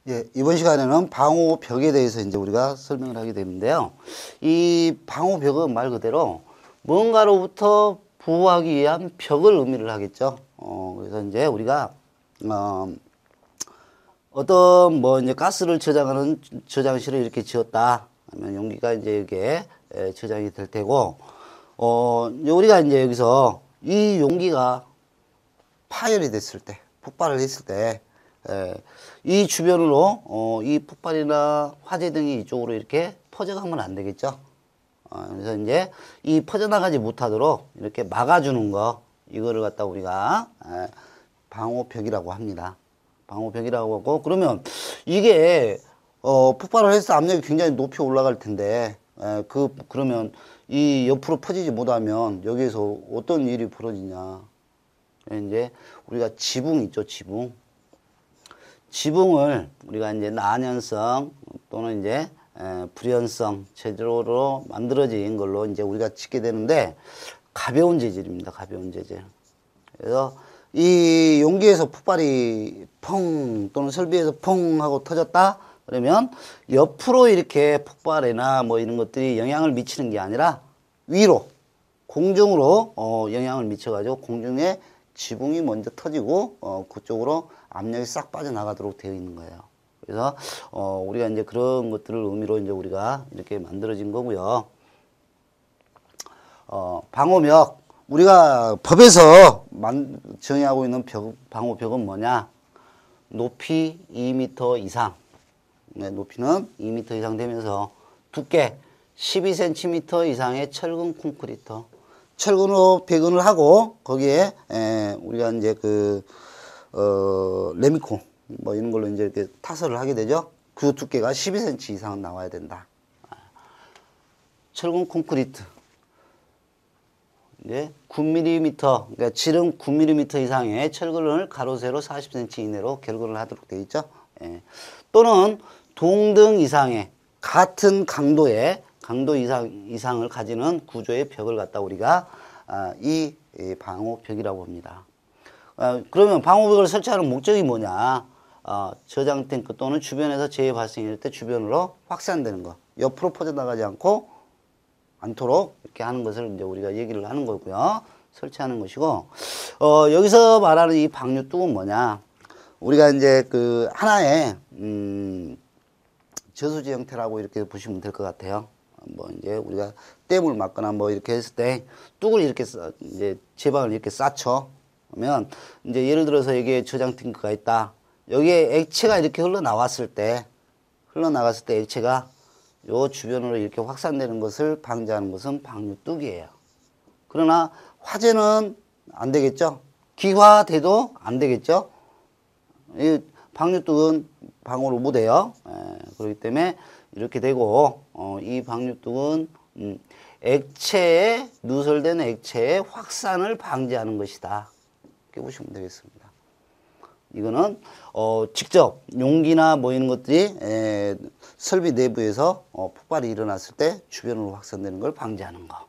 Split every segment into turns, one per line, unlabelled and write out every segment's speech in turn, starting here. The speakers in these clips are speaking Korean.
예, 이번 시간에는 방호벽에 대해서 이제 우리가 설명을 하게 되는데요. 이 방호벽은 말 그대로 뭔가로부터 보호하기 위한 벽을 의미를 하겠죠. 그래서 이제 우리가, 어떤 뭐 이제 가스를 저장하는 저장실을 이렇게 지었다 하면 용기가 이제 이렇게 저장이 될 테고, 이제 우리가 이제 여기서 이 용기가 파열이 됐을 때, 폭발을 했을 때, 이 주변으로 이 폭발이나 화재 등이 이쪽으로 이렇게 퍼져가면 안 되겠죠. 그래서 이제 이 퍼져나가지 못하도록 이렇게 막아주는 거, 이거를 갖다 우리가 방호벽이라고 합니다. 방호벽이라고 하고, 그러면 이게 폭발을 해서 압력이 굉장히 높이 올라갈 텐데, 그러면 이 옆으로 퍼지지 못하면 여기에서 어떤 일이 벌어지냐. 이제 우리가 지붕 있죠, 지붕. 지붕을 우리가 이제 난연성 또는 이제 불연성 재질로 만들어진 걸로 이제 우리가 짓게 되는데, 가벼운 재질입니다. 가벼운 재질. 그래서 이 용기에서 폭발이 펑 또는 설비에서 펑 하고 터졌다 그러면 옆으로 이렇게 폭발이나 뭐 이런 것들이 영향을 미치는 게 아니라 위로 공중으로 영향을 미쳐가지고 공중에 지붕이 먼저 터지고 그쪽으로 압력이 싹 빠져나가도록 되어 있는 거예요. 그래서 우리가 이제 그런 것들을 의미로 이제 우리가 이렇게 만들어진 거고요. 방호벽, 우리가 법에서 정의하고 있는 방호벽은 뭐냐? 높이 2m 이상, 높이는 2m 이상 되면서 두께 12cm 이상의 철근 콘크리트, 철근으로 배근을 하고 거기에 우리가 이제 레미콘 뭐 이런 걸로 이제 이렇게 타설을 하게 되죠. 그 두께가 12cm 이상은 나와야 된다. 철근 콘크리트 이제 9mm, 그러니까 지름 9mm 이상의 철근을 가로 세로 40cm 이내로 결근을 하도록 되어 있죠. 또는 동등 이상의 같은 강도의 강도 이상을 가지는 구조의 벽을 갖다 우리가 이 방호벽이라고 합니다. 그러면 방호벽을 설치하는 목적이 뭐냐? 저장 탱크 또는 주변에서 재해 발생할 때 주변으로 확산되는 거, 옆으로 퍼져나가지 않도록 이렇게 하는 것을 이제 우리가 얘기를 하는 거고요. 설치하는 것이고, 여기서 말하는 이 방류뚝은 뭐냐? 우리가 이제 하나의 저수지 형태라고 이렇게 보시면 될 것 같아요. 뭐 이제 우리가 댐을 막거나 뭐 이렇게 했을 때 뚝을 이렇게 이제 제방을 이렇게 쌓죠. 그러면 이제 예를 들어서 여기에 저장 탱크가 있다. 여기에 액체가 이렇게 흘러나갔을 때 액체가 요 주변으로 이렇게 확산되는 것을 방지하는 것은 방류뚝이에요. 그러나 화재는 안 되겠죠. 기화돼도 안 되겠죠. 이 방류뚝은 방호를 못 해요. 그렇기 때문에 이렇게 되고, 이 방류뚝은 누설된 액체의 확산을 방지하는 것이다. 이렇게 보시면 되겠습니다. 이거는 직접 용기나 뭐 이런 것들이 설비 내부에서 폭발이 일어났을 때 주변으로 확산되는 걸 방지하는 거.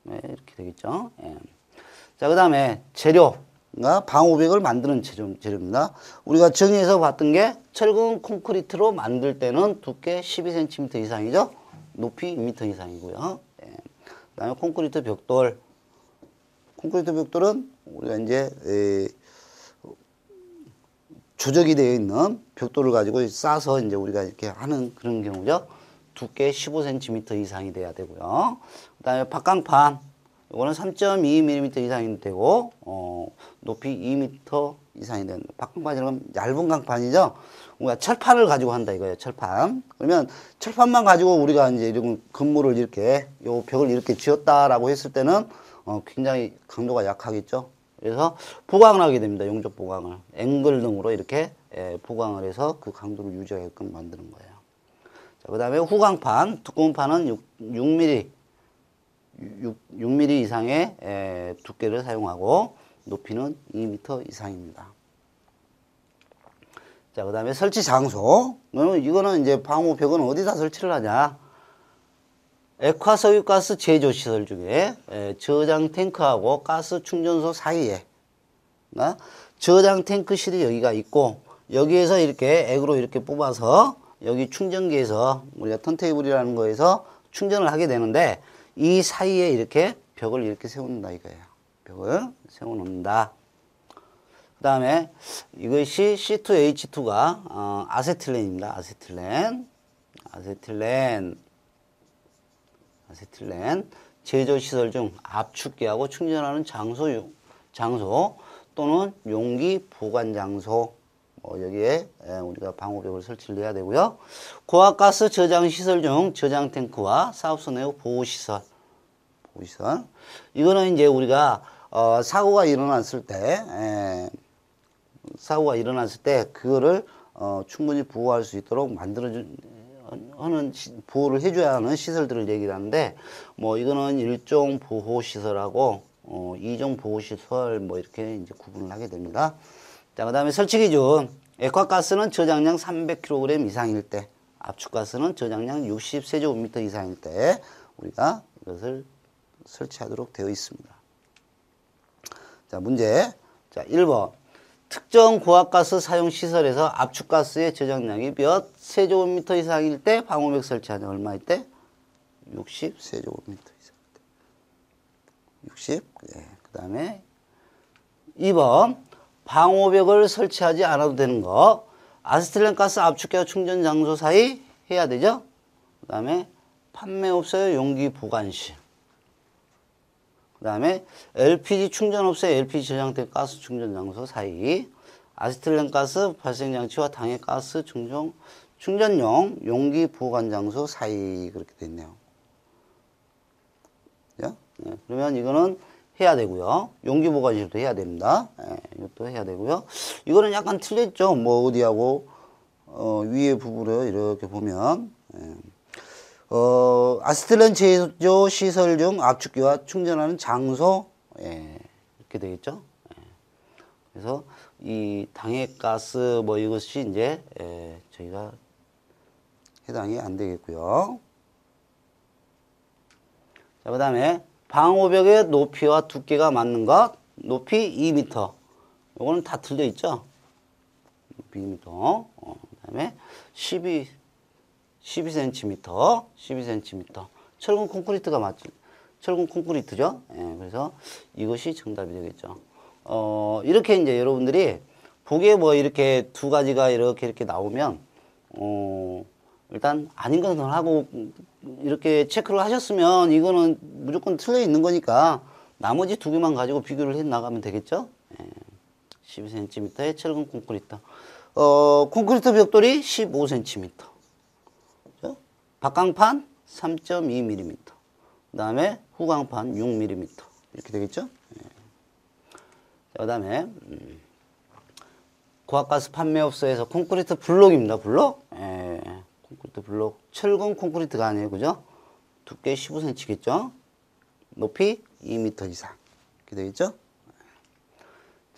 이렇게 되겠죠. 자, 그 다음에 재료가 방호벽을 만드는 재료입니다. 우리가 정의해서 봤던 게 철근 콘크리트로 만들 때는 두께 12cm 이상이죠. 높이 2m 이상이고요. 그 다음에 콘크리트 벽돌은 우리가 이제 조적이 되어 있는 벽돌을 가지고 싸서 이제 우리가 이렇게 하는 그런 경우죠. 두께 15cm 이상이 돼야 되고요. 그 다음에 박강판, 이거는 3.2mm 이상이 되고, 높이 2m 이상이 되는, 박강판이라면 얇은 강판이죠. 우리가 철판을 가지고 한다 이거예요, 철판. 그러면 철판만 가지고 우리가 이제 이런 건물을 이렇게, 요 벽을 이렇게 지었다라고 했을 때는, 굉장히 강도가 약하겠죠. 그래서 보강을 하게 됩니다. 용접 보강을. 앵글 등으로 이렇게 보강을 해서 그 강도를 유지하게끔 만드는 거예요. 자, 그 다음에 후강판, 두꺼운 판은 6mm 이상의 두께를 사용하고 높이는 2m 이상입니다. 자, 그 다음에 설치 장소. 이거는 이제 방호벽은 어디다 설치를 하냐? 액화석유가스 제조시설 중에 저장 탱크하고 가스 충전소 사이에 저장 탱크실이 여기가 있고 여기에서 이렇게 액으로 이렇게 뽑아서 여기 충전기에서 우리가 턴테이블이라는 거에서 충전을 하게 되는데 이 사이에 이렇게 벽을 이렇게 세운다 이거예요. 벽을 세워놓는다. 그 다음에 이것이 C2H2가 아세틸렌입니다. 아세틸렌 제조시설 중 압축기하고 충전하는 장소 또는 용기 보관 장소 여기에 우리가 방호벽을 설치를 해야 되고요. 고압가스 저장 시설 중 저장 탱크와 사업소 내의 보호시설. 이거는 이제 우리가 사고가 일어났을 때 그거를 충분히 보호할 수 있도록 보호를 해줘야 하는 시설들을 얘기를 하는데 뭐 이거는 일종 보호시설하고 2종 보호시설 뭐 이렇게 이제 구분을 하게 됩니다. 자, 그 다음에 설치 기준. 액화가스는 저장량 300kg 이상일 때, 압축가스는 저장량 60세제곱미터 이상일 때 우리가 이것을 설치하도록 되어 있습니다. 자, 문제. 자, 1번. 특정 고압가스 사용 시설에서 압축가스의 저장량이 몇 세제곱미터 이상일 때 방호벽 설치하냐? 얼마일 때? 60세제곱미터 이상일 때. 60. 네. 그 다음에 2번. 방호벽을 설치하지 않아도 되는 거. 아세틸렌 가스 압축기와 충전 장소 사이 해야 되죠? 그 다음에 판매업소의 용기 보관실. 그 다음에 LPG 충전업소의 LPG 저장된 가스 충전 장소 사이. 아세틸렌 가스 발생장치와 당해 가스 충전용 용기 보관 장소 사이. 그렇게 돼 있네요. 네? 그러면 이거는 해야 되고요. 용기 보관실도 해야 됩니다. 이것도 해야 되고요. 이거는 약간 틀렸죠. 뭐 어디하고 위에 부분을 이렇게 보면 아세틸렌 제조 시설 중 압축기와 충전하는 장소 이렇게 되겠죠. 그래서 이 당해가스 뭐 이것이 이제 저희가 해당이 안 되겠고요. 자, 그 다음에 방호벽의 높이와 두께가 맞는 것. 높이 2m. 요거는 다 틀려 있죠. 높이 2m. 그 다음에 12cm. 철근 콘크리트가 맞죠. 철근 콘크리트죠. 그래서 이것이 정답이 되겠죠. 이렇게 이제 여러분들이 보기에 뭐 이렇게 두 가지가 이렇게 나오면, 일단 아닌 것은 하고 이렇게 체크를 하셨으면 이거는 무조건 틀려 있는 거니까 나머지 두 개만 가지고 비교를 해 나가면 되겠죠. 12cm의 철근 콘크리트. 콘크리트 벽돌이 15cm. 그렇죠? 박강판 3.2mm. 그 다음에 후광판 6mm. 이렇게 되겠죠. 그 다음에 고압가스 판매업소에서 콘크리트 블록입니다. 블록. 콘크리트 블록. 철근 콘크리트가 아니에요. 그죠? 두께 15cm겠죠? 높이 2m 이상. 이렇게 되겠죠?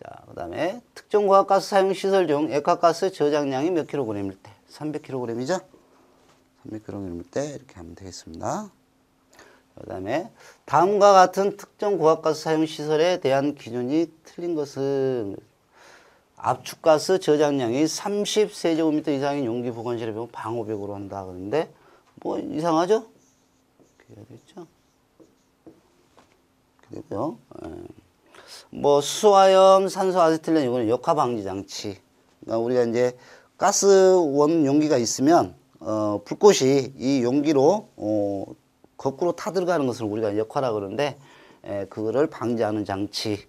자, 그 다음에 특정 고압가스 사용 시설 중 액화가스 저장량이 몇 kg일 때? 300kg이죠? 300kg일 때 이렇게 하면 되겠습니다. 그 다음에 다음과 같은 특정 고압가스 사용 시설에 대한 기준이 틀린 것은 압축가스 저장량이 30세제곱미터 이상인 용기 보관실에 보면 방호벽으로 한다 그러는데 뭐 이상하죠? 이렇게 해야 되겠죠? 이렇게 되고요. 뭐 수소화염, 산소 아세틸렌 이거는 역화 방지 장치. 그러니까 우리가 이제 가스원 용기가 있으면 불꽃이 이 용기로 거꾸로 타들어가는 것을 우리가 역화라 그러는데 그거를 방지하는 장치.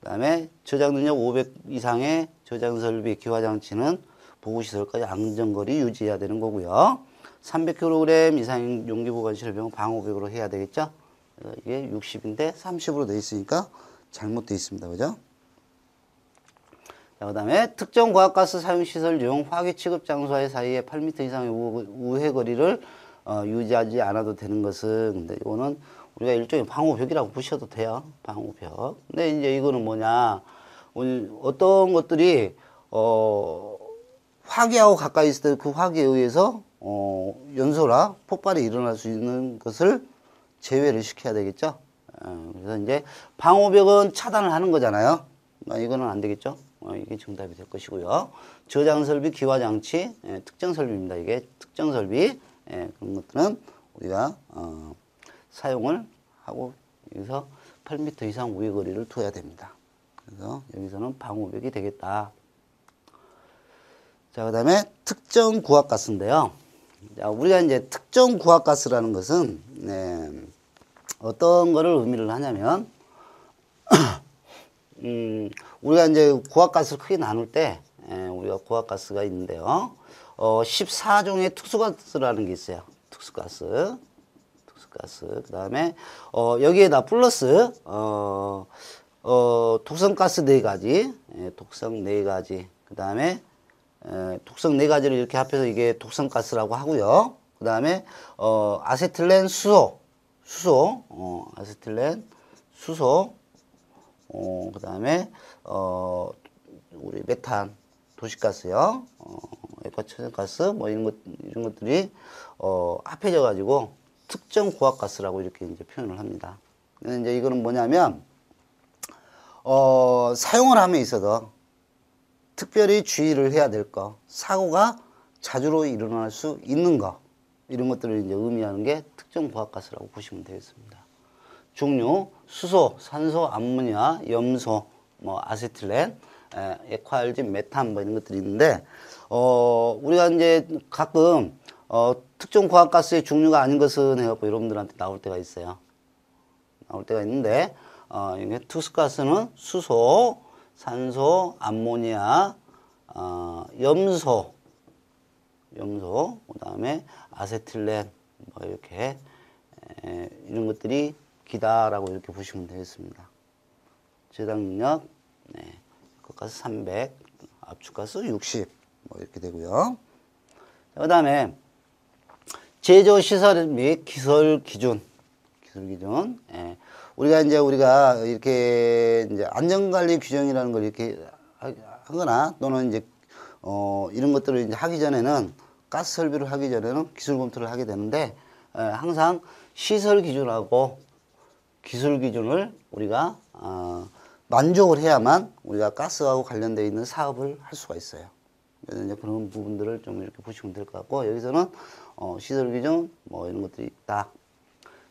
그 다음에 저장 능력 500 이상의 저장 설비 기화 장치는 보호시설까지 안전거리 유지해야 되는 거고요. 300kg 이상 용기 보관실을 방호벽으로 해야 되겠죠. 이게 60인데 30으로 되어 있으니까 잘못되어 있습니다. 그죠? 그 다음에 특정 고압가스 사용시설 중 화기 취급 장소와의 사이에 8m 이상의 우회거리를 유지하지 않아도 되는 것은, 근데 이거는 우리가 일종의 방호벽이라고 보셔도 돼요. 방호벽. 근데 이제 이거는 뭐냐. 어떤 것들이, 화기하고 가까이 있을 때 그 화기에 의해서, 연소나 폭발이 일어날 수 있는 것을 제외를 시켜야 되겠죠. 그래서 이제 방호벽은 차단을 하는 거잖아요. 이거는 안 되겠죠. 이게 정답이 될 것이고요. 저장 설비, 기화 장치, 특정 설비입니다. 이게 특정 설비, 그런 것들은 우리가 사용을 하고 여기서 8m 이상 우회 거리를 둬야 됩니다. 그래서 여기서는 방호벽이 되겠다. 자, 그 다음에 특정 구합가스인데요. 자, 우리가 이제 특정 구합가스라는 것은 어떤 거를 의미를 하냐면 우리가 이제 구합가스를 크게 나눌 때 우리가 구합가스가 있는데요. 14종의 특수가스라는 게 있어요. 특수가스. 그 다음에 여기에다 플러스 독성가스 4가지, 독성 4가지. 그 다음에 독성 4가지를 이렇게 합해서 이게 독성가스라고 하고요. 그 다음에 아세틸렌 수소, 아세틸렌 수소. 그 다음에 우리 메탄, 도시가스요. 액화천연가스 뭐 이런 것들이 합해져 가지고 특정 구합가스라고 이렇게 이제 표현을 합니다. 근데 이제 이거는 뭐냐면 사용을 함에 있어서 특별히 주의를 해야 될 거, 사고가 자주로 일어날 수 있는 거, 이런 것들을 이제 의미하는 게 특정 구합가스라고 보시면 되겠습니다. 종류, 수소, 산소, 암모니아, 염소, 뭐 아세틸렌, 액화알진, 메탄 뭐 이런 것들이 있는데 우리가 이제 가끔 특정 구합가스의 종류가 아닌 것은 해갖고 여러분들한테 나올 때가 있어요. 나올 때가 있는데 이게 특수가스는 수소, 산소, 암모니아, 염소, 그 다음에 아세틸렌 뭐 이렇게 이런 것들이 기다라고 이렇게 보시면 되겠습니다. 저장 능력, 가스 300, 압축가스 60, 뭐 이렇게 되고요. 그 다음에 제조 시설 및 기술 기준. 우리가 이렇게 이제 안전관리 규정이라는 걸 이렇게 하거나 또는 이제 이런 것들을 이제 하기 전에는 가스 설비를 하기 전에는 기술 검토를 하게 되는데 항상 시설 기준하고 기술 기준을 우리가 만족을 해야만 우리가 가스하고 관련되어 있는 사업을 할 수가 있어요. 그래서 이제 그런 부분들을 좀 이렇게 보시면 될 것 같고 여기서는 시설 기준 뭐 이런 것들이 있다.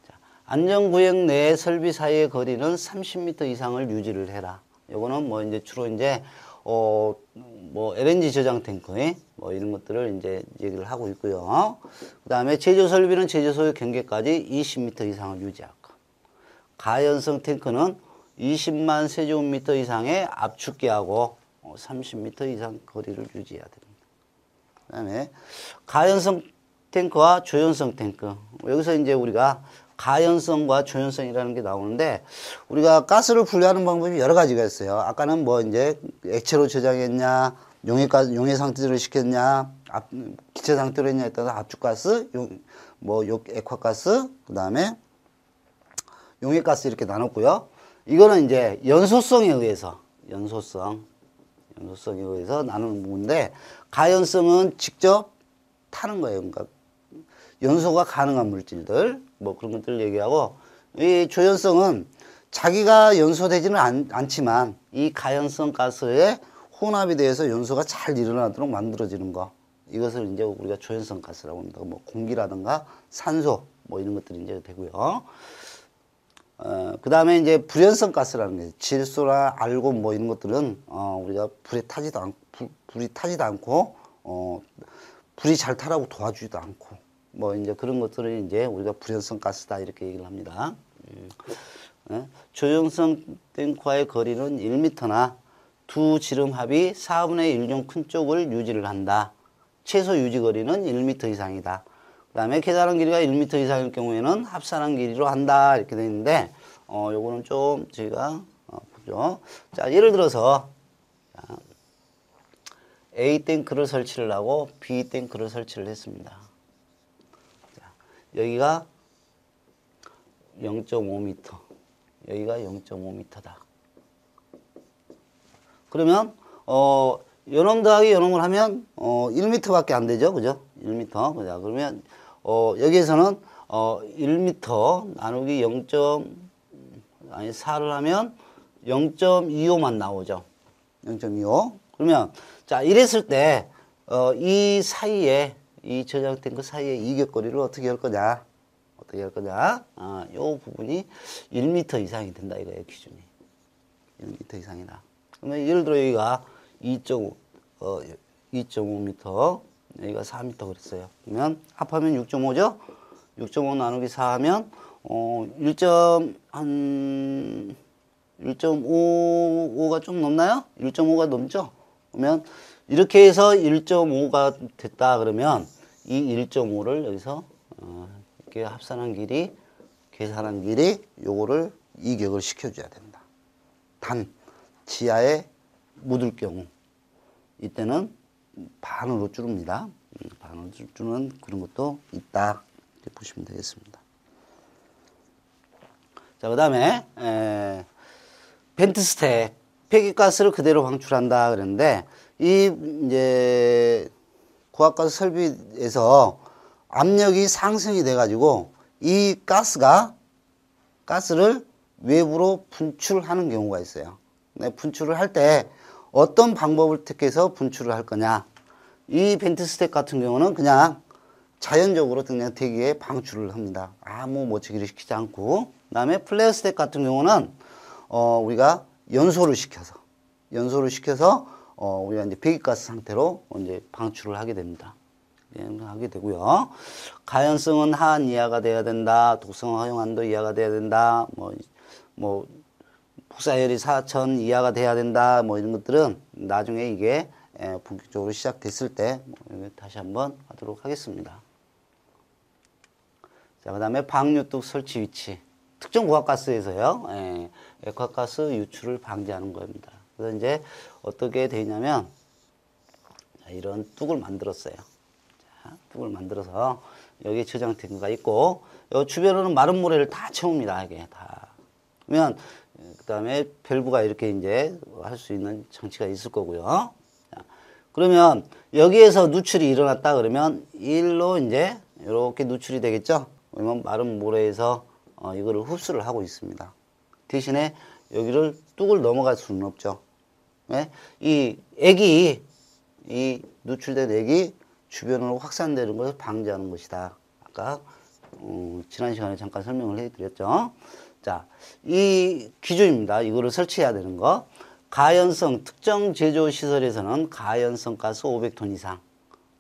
자, 안전구역 내 설비 사이의 거리는 30m 이상을 유지를 해라. 요거는 뭐 이제 주로 이제 뭐 LNG 저장 탱크에 뭐 이런 것들을 이제 얘기를 하고 있고요. 그 다음에 제조 설비는 제조소의 경계까지 20m 이상을 유지할 것. 가연성 탱크는 20만 세제곱미터 이상의 압축기하고 30m 이상 거리를 유지해야 됩니다. 그 다음에 가연성 탱크와 조연성 탱크. 여기서 이제 우리가 가연성과 조연성이라는 게 나오는데 우리가 가스를 분류하는 방법이 여러 가지가 있어요. 아까는 뭐 이제 액체로 저장했냐, 용해 상태로 시켰냐, 기체 상태로 했냐에 따라서 압축가스, 액화가스, 그 다음에 용해가스 이렇게 나눴고요. 이거는 이제 연소성에 의해서 나누는 부분인데 가연성은 직접 타는 거예요. 그러니까 연소가 가능한 물질들 뭐 그런 것들을 얘기하고 이 조연성은 자기가 연소되지는 않지만 이 가연성 가스에 혼합이 돼서 연소가 잘 일어나도록 만들어지는 거 이것을 이제 우리가 조연성 가스라고 합니다. 뭐 공기라든가 산소 뭐 이런 것들이 이제 되고요. 그 다음에 이제 불연성 가스라는 게 질소나 알곤 뭐 이런 것들은 우리가 불이 타지도 않고 불이 잘 타라고 도와주지도 않고 뭐 이제 그런 것들을 이제 우리가 불연성 가스다 이렇게 얘기를 합니다. 조연성 탱크와의 거리는 1m나 두 지름 합이 4분의 1중 큰 쪽을 유지를 한다. 최소 유지 거리는 1m 이상이다. 그 다음에 계산한 길이가 1m 이상일 경우에는 합산한 길이로 한다. 이렇게 되어 있는데, 요거는 좀 저희가, 보죠. 자, 예를 들어서, A 탱크를 설치를 하고 B 탱크를 설치를 했습니다. 자, 여기가 0.5m, 여기가 0.5m다. 그러면, 요놈 더하기 요놈을 하면 1m밖에 안 되죠. 그죠? 1m. 그죠? 그러면 여기에서는 1m 나누기 4를 하면 0.25만 나오죠. 0.25. 그러면, 자, 이랬을 때, 이 사이에, 이 저장된 그 사이에 이격거리를 어떻게 할 거냐? 어떻게 할 거냐? 요 부분이 1m 이상이 된다, 이거예요, 기준이. 1m 이상이다. 그러면 예를 들어 여기가 2.5m, 여기가 4m 그랬어요. 그러면 합하면 6.5죠? 6.5 나누기 4 하면, 1.5가 좀 넘나요? 1.5가 넘죠? 그러면 이렇게 해서 1.5가 됐다 그러면 이 1.5를 여기서 이렇게 합산한 길이, 계산한 길이 요거를 이격을 시켜줘야 된다. 단 지하에 묻을 경우 이때는 반으로 줄입니다. 반으로 줄는 그런 것도 있다. 이렇게 보시면 되겠습니다. 자, 그 다음에 벤트 스택, 폐기가스를 그대로 방출한다 그랬는데, 이 이제 고압가스 설비에서 압력이 상승이 돼가지고 이 가스를 외부로 분출하는 경우가 있어요. 분출을 할 때 어떤 방법을 택해서 분출을 할 거냐? 이 벤트 스택 같은 경우는 그냥 자연적으로 그냥 대기에 방출을 합니다. 아무 모치기를 시키지 않고. 그 다음에 플레어 스택 같은 경우는 우리가 연소를 시켜서 우리가 이제 배기가스 상태로 이제 방출을 하게 됩니다. 하게 되고요. 가연성은 하한 이하가 돼야 된다. 독성 허용한도 이하가 돼야 된다. 뭐 복사열이 4,000 이하가 돼야 된다. 뭐 이런 것들은 나중에 이게 본격적으로 시작됐을 때 다시 한번 하도록 하겠습니다. 자, 그 다음에 방류뚝 설치 위치. 특정 고압가스에서요, 액화가스 유출을 방지하는 겁니다. 그래서 이제 어떻게 되냐면, 이런 뚝을 만들었어요. 자, 뚝을 만들어서 여기에 저장 탱크가 있고, 요 주변으로는 마른 모래를 다 채웁니다. 이게 다. 그러면, 그 다음에 밸브가 이렇게 이제 할 수 있는 장치가 있을 거고요. 자, 그러면 여기에서 누출이 일어났다 그러면 일로 이제 이렇게 누출이 되겠죠? 그러면 마른 모래에서 이거를 흡수를 하고 있습니다. 대신에 여기를 뚝을 넘어갈 수는 없죠. 네? 이 누출된 액이 주변으로 확산되는 것을 방지하는 것이다. 아까 지난 시간에 잠깐 설명을 해드렸죠. 자, 이 기준입니다. 이거를 설치해야 되는 거. 가연성 특정 제조 시설에서는 가연성 가스 500톤 이상,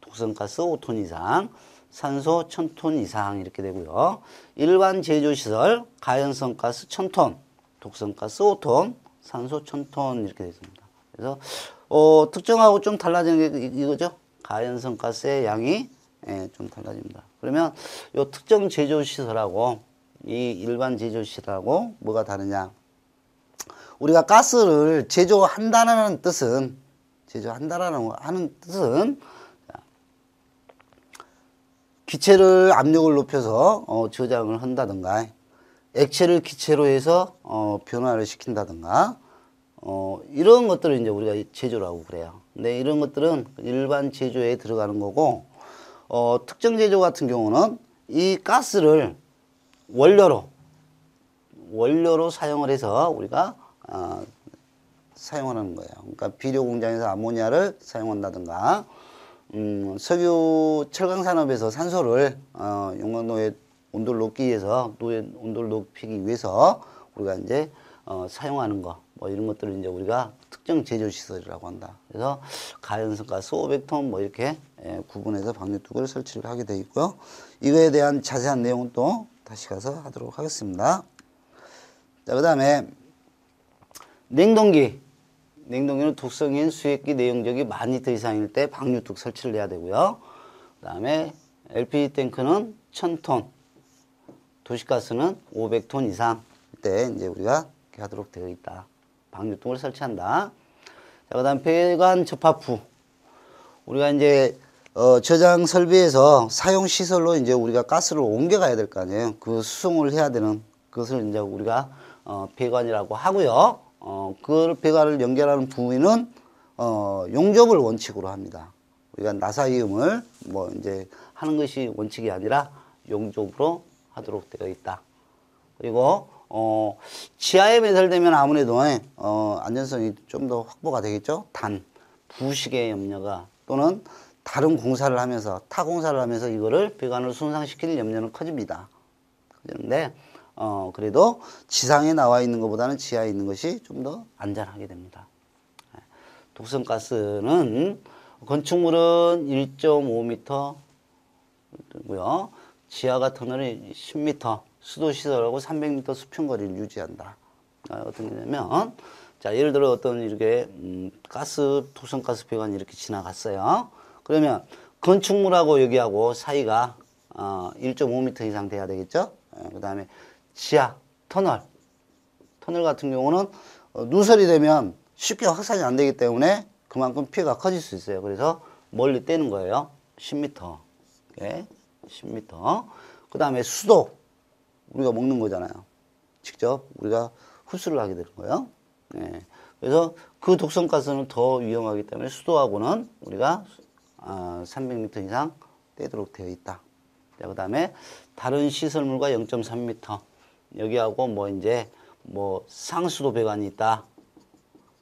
독성 가스 5톤 이상, 산소 1000톤 이상 이렇게 되고요. 일반 제조시설 가연성 가스 1000톤, 독성 가스 5톤, 산소 1000톤 이렇게 되어 있습니다. 그래서 특정하고 좀 달라지는 게 이거죠. 가연성 가스의 양이 좀 달라집니다. 그러면 이 특정 제조시설하고 이 일반 제조시설하고 뭐가 다르냐? 우리가 가스를 제조한다는 뜻은 기체를 압력을 높여서 저장을 한다든가, 액체를 기체로 해서 변화를 시킨다든가, 이런 것들을 이제 우리가 제조라고 그래요. 근데 이런 것들은 일반 제조에 들어가는 거고, 특정 제조 같은 경우는 이 가스를 원료로 사용을 해서 우리가 사용하는 거예요. 그러니까 비료 공장에서 아모니아를 사용한다든가, 석유 철강 산업에서 산소를 용광로에 온도를 높기 위해서 온도를 높이기 위해서 우리가 이제 사용하는 거, 뭐 이런 것들을 이제 우리가 특정 제조 시설이라고 한다. 그래서 가연성 가스 500톤 뭐 이렇게 구분해서 방류뚝을 설치를 하게 되어 있고요. 이거에 대한 자세한 내용은 또 다시 가서 하도록 하겠습니다. 자, 그다음에 냉동기는 독성인 수액기 내용적이 10,000리터 이상일 때 방류뚝 설치를 해야 되고요. 그 다음에 LPG 탱크는 1000톤, 도시가스는 500톤 이상 때 이제 우리가 이렇게 하도록 되어 있다. 방류뚝을 설치한다. 자, 그 다음 배관 접합부. 우리가 이제 저장 설비에서 사용 시설로 이제 우리가 가스를 옮겨가야 될 거 아니에요. 그 수송을 해야 되는 그것을 이제 우리가 배관이라고 하고요. 그 배관을 연결하는 부위는 용접을 원칙으로 합니다. 우리가 나사이음을 뭐 이제 하는 것이 원칙이 아니라 용접으로 하도록 되어 있다. 그리고 지하에 매설되면 아무래도 안전성이 좀 더 확보가 되겠죠. 단 부식의 염려가 또는 다른 공사를 하면서 타 공사를 하면서 이거를 배관을 손상시킬 염려는 커집니다. 그런데 그래도 지상에 나와 있는 것보다는 지하에 있는 것이 좀 더 안전하게 됩니다. 독성가스는 건축물은 1.5m 고요. 지하가 터널이 10m, 수도시설하고 300m 수평거리를 유지한다. 어떤 게냐면, 자, 예를 들어 어떤 이렇게, 독성가스 배관이 이렇게 지나갔어요. 그러면 건축물하고 여기하고 사이가, 1.5m 이상 돼야 되겠죠? 그 다음에 지하, 터널 같은 경우는 누설이 되면 쉽게 확산이 안 되기 때문에 그만큼 피해가 커질 수 있어요. 그래서 멀리 떼는 거예요. 10m. 오케이? 10m. 그 다음에 수도. 우리가 먹는 거잖아요. 직접 우리가 흡수를 하게 되는 거예요. 네. 그래서 그 독성가스는 더 위험하기 때문에 수도하고는 우리가 300m 이상 떼도록 되어 있다. 그 다음에 다른 시설물과 0.3m. 여기하고 상수도 배관이 있다.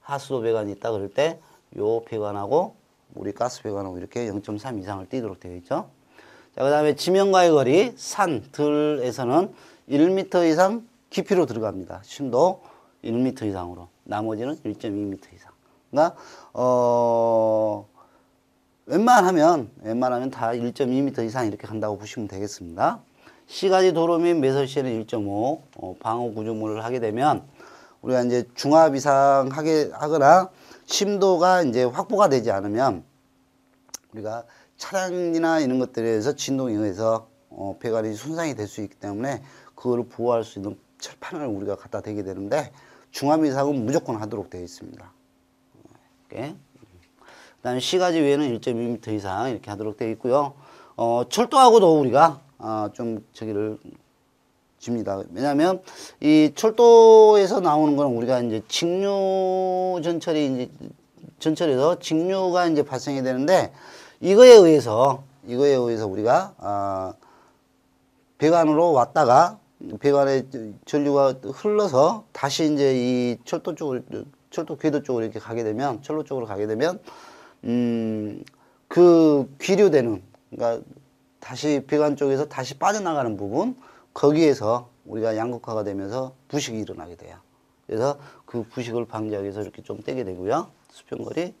하수도 배관이 있다. 그럴 때 요 배관하고 우리 가스 배관하고 이렇게 0.3 이상을 띄도록 되어 있죠. 자, 그 다음에 지면과의 거리, 산, 들에서는 1m 이상 깊이로 들어갑니다. 심도 1m 이상으로. 나머지는 1.2m 이상. 그러니까, 웬만하면 다 1.2m 이상 이렇게 간다고 보시면 되겠습니다. 시가지 도로 및 매설 시에는 1.5, 방호 구조물을 하게 되면, 우리가 이제 중압 이상 하거나, 심도가 이제 확보가 되지 않으면, 우리가 차량이나 이런 것들에 의해서 진동에 의해서 배관이 손상이 될 수 있기 때문에 그거를 보호할 수 있는 철판을 우리가 갖다 대게 되는데 중압 이상은 무조건 하도록 되어 있습니다. 이렇게. 그다음에 시가지 외에는 1.2m 이상 이렇게 하도록 되어 있고요. 철도하고도 우리가 좀 저기를 집니다. 왜냐하면 이 철도에서 나오는 거는 우리가 이제 직류 전철에서 직류가 이제 발생이 되는데 이거에 의해서 우리가 배관으로 왔다가 배관에 전류가 흘러서 다시 이제 이 철도 궤도 쪽으로 이렇게 가게 되면 철로 쪽으로 가게 되면 그 귀류되는 그러니까 다시 배관 쪽에서 다시 빠져나가는 부분 거기에서 우리가 양극화가 되면서 부식이 일어나게 돼요. 그래서 그 부식을 방지하기 위해서 이렇게 좀 떼게 되고요. 수평거리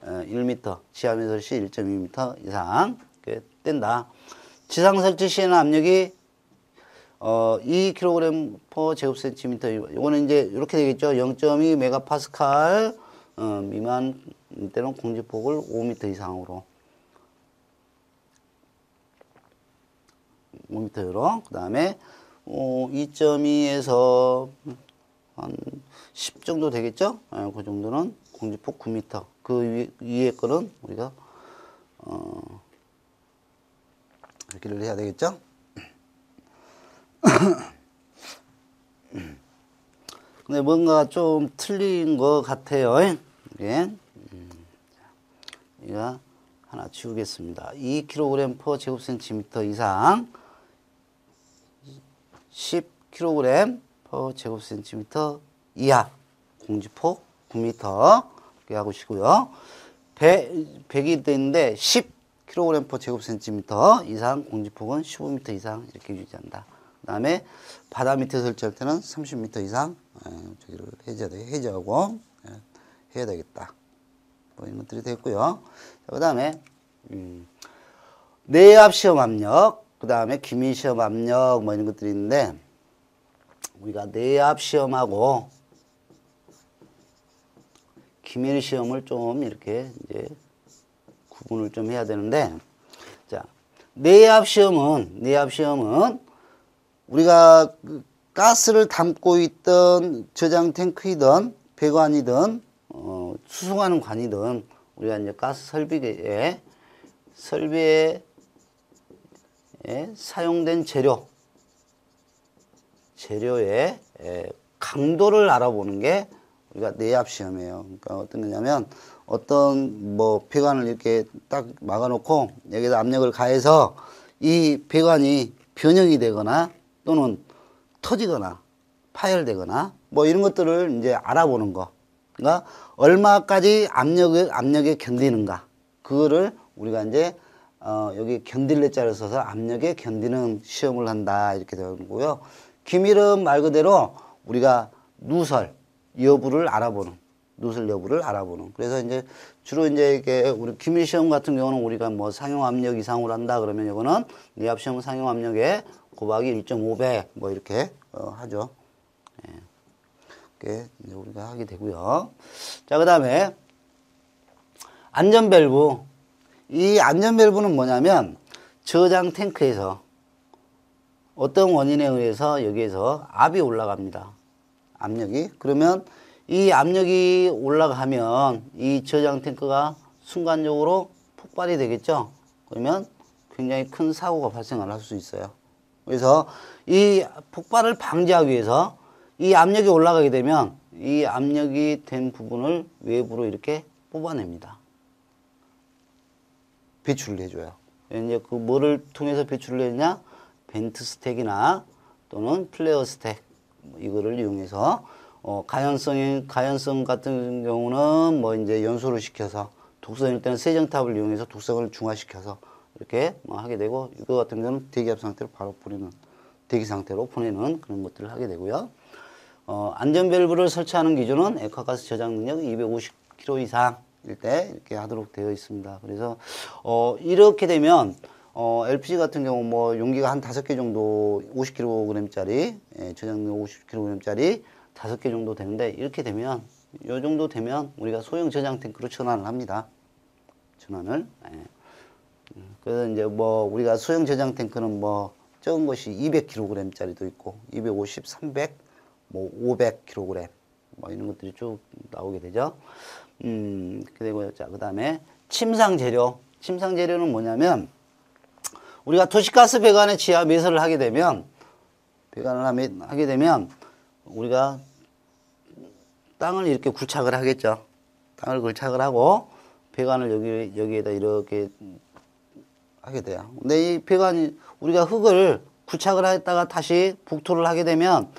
1m, 지하 매설 시 1.2m 이상 뗀다. 지상 설치 시에는 압력이 2kg per 제곱센티미터. 이거는 이제 이렇게 되겠죠. 0.2 메가파스칼 미만 때는 공지폭을 5m 이상으로 5m로 그 다음에 2.2에서 한 10 정도 되겠죠. 그 정도는 공지폭 9m. 그 위에 거는 우리가 이렇게를 해야 되겠죠. 근데 뭔가 좀 틀린 것 같아요. 이게 이거 하나 지우겠습니다. 2kg per 제곱센티미터 이상 10kg per 제곱센티미터 이하 공지폭 9m 이렇게 하시고요. 100이 되는데 10kg per 제곱센티미터 이상 공지폭은 15m 이상 이렇게 유지한다. 그 다음에 바다 밑에 설치할 때는 30m 이상 저기를 해제하고 해야 되겠다. 뭐 이런 것들이 됐고요. 그 다음에 내압 시험 압력, 그 다음에 기밀 시험 압력 뭐 이런 것들이 있는데 우리가 내압 시험하고 기밀 시험을 좀 이렇게 이제 구분을 좀 해야 되는데, 자, 내압 시험은 우리가 가스를 담고 있던 저장 탱크이든 배관이든 수송하는 관이든 우리가 이제 가스 설비에 사용된 재료의 강도를 알아보는 게 우리가 내압 시험이에요. 그러니까 어떤 거냐면 어떤 뭐 배관을 이렇게 딱 막아놓고 여기다 압력을 가해서 이 배관이 변형이 되거나 또는 터지거나 파열되거나 뭐 이런 것들을 이제 알아보는 거. 그러니까 얼마까지 압력에 견디는가. 그거를 우리가 이제 여기 견딜래 자를 써서 압력에 견디는 시험을 한다 이렇게 되는 거고요. 기밀은 말 그대로 우리가 누설 여부를 알아보는 누설 여부를 알아보는. 그래서 이제 주로 이제 이게 우리 기밀 시험 같은 경우는 우리가 뭐 상용 압력 이상으로 한다 그러면 이거는 내압 시험 상용 압력에 곱하기 1.5배 뭐 이렇게 하죠. 예. 이렇게 이제 우리가 하게 되고요. 자, 그다음에 안전 밸브. 이 안전 밸브는 뭐냐면 저장 탱크에서 어떤 원인에 의해서 여기에서 압이 올라갑니다. 압력이. 그러면 이 압력이 올라가면 이 저장 탱크가 순간적으로 폭발이 되겠죠. 그러면 굉장히 큰 사고가 발생을 할 수 있어요. 그래서 이 폭발을 방지하기 위해서 이 압력이 올라가게 되면 이 압력이 된 부분을 외부로 이렇게 뽑아냅니다. 배출을 해줘요. 이제 그 뭐를 통해서 배출을 했냐? 벤트 스택이나 또는 플레어 스택 이거를 이용해서 가연성 같은 경우는 뭐 이제 연소를 시켜서 독성일 때는 세정탑을 이용해서 독성을 중화시켜서 이렇게 뭐 하게 되고 이거 같은 경우는 대기압 상태로 바로 보내는 대기 상태로 보내는 그런 것들을 하게 되고요. 안전 밸브를 설치하는 기준은 액화가스 저장 능력 250kg 이상일 때 이렇게 하도록 되어 있습니다. 그래서 이렇게 되면 LPG 같은 경우 뭐 용기가 한 5개 정도 50kg짜리 저장 능력 50kg짜리 5개 정도 되는데 이렇게 되면 요 정도 되면 우리가 소형 저장 탱크로 전환을 합니다. 전환을. 그래서 이제 뭐 우리가 소형 저장 탱크는 뭐 적은 것이 200kg짜리도 있고 250, 300, 뭐 500kg 뭐 이런 것들이 쭉 나오게 되죠. 그리고 자 그다음에 침상 재료. 침상 재료는 뭐냐면 우리가 도시가스 배관의 지하 매설을 하게 되면 우리가 땅을 이렇게 굴착을 하겠죠. 땅을 굴착을 하고 배관을 여기에다 이렇게 하게 돼요. 근데 이 배관이 우리가 흙을 굴착을 했다가 다시 북토를 하게 되면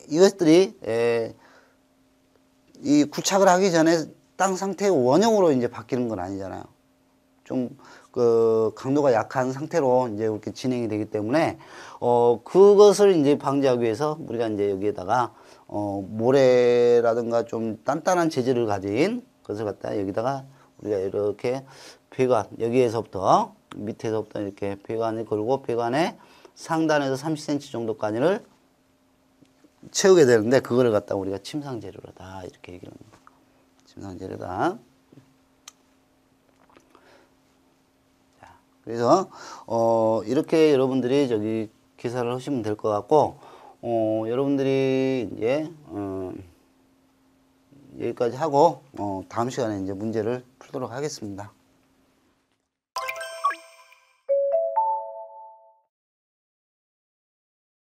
이것들이 이 굴착을 하기 전에 땅 상태의 원형으로 이제 바뀌는 건 아니잖아요. 좀 그 강도가 약한 상태로 이제 이렇게 진행이 되기 때문에 그것을 이제 방지하기 위해서 우리가 이제 여기에다가 모래라든가 좀 단단한 재질을 가진 것을 갖다 여기다가 우리가 이렇게 배관 여기에서부터 밑에서부터 이렇게 배관을 걸고 배관에 상단에서 30cm 정도까지를 채우게 되는데 그거를 갖다 우리가 침상 재료다 이렇게 얘기를 합니다. 침상 재료다. 그래서 이렇게 여러분들이 저기 계산을 하시면 될 것 같고 여러분들이 이제 여기까지 하고 다음 시간에 이제 문제를 풀도록 하겠습니다.